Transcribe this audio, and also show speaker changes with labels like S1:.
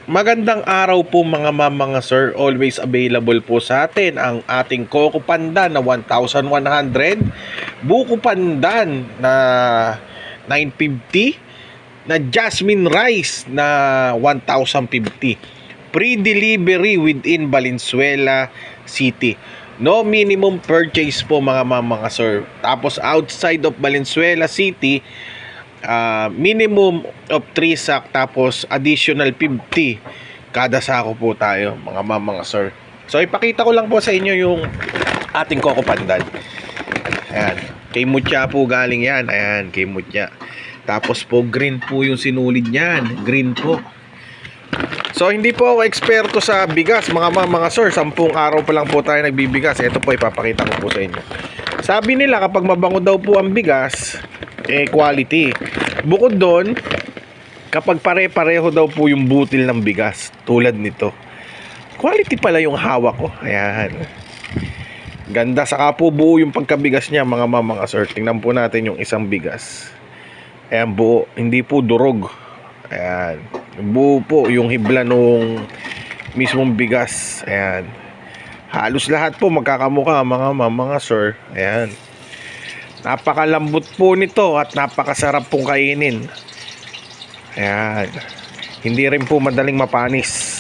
S1: Magandang araw po mga sir. Always available po sa atin ang ating Coco Pandan na 1,100, Buko Pandan na 950, na Jasmine Rice na 1,050. Pre-delivery within Valenzuela City. No minimum purchase po mga sir. Tapos outside of Valenzuela City, minimum of 3 sack, tapos additional 50 kada sako po tayo mga sir. So ipakita ko lang po sa inyo yung ating Coco Pandan. Ayan, kay Mutya po galing yan. Ayan, kay Mutya. Tapos po green po yung sinulid niyan, green po. So hindi po ako eksperto sa bigas mga sir. 10 araw pa lang po tayo nagbibigas. Ito po ipapakita ko po sa inyo. Sabi nila kapag mabango daw po ang bigas, quality. Bukod doon, kapag pare-pareho daw po yung butil ng bigas, tulad nito, quality pala yung hawak ko. Ayan, ganda. Saka po buo yung pagkabigas niya mga sir. Tingnan po natin yung isang bigas. Ayan, buo, hindi po durog. Ayan, buo po yung hibla nung mismong bigas. Ayan, halos lahat po magkakamukha mga sir. Ayan, napakalambot po nito at napakasarap pong kainin. Ayan, hindi rin po madaling mapanis.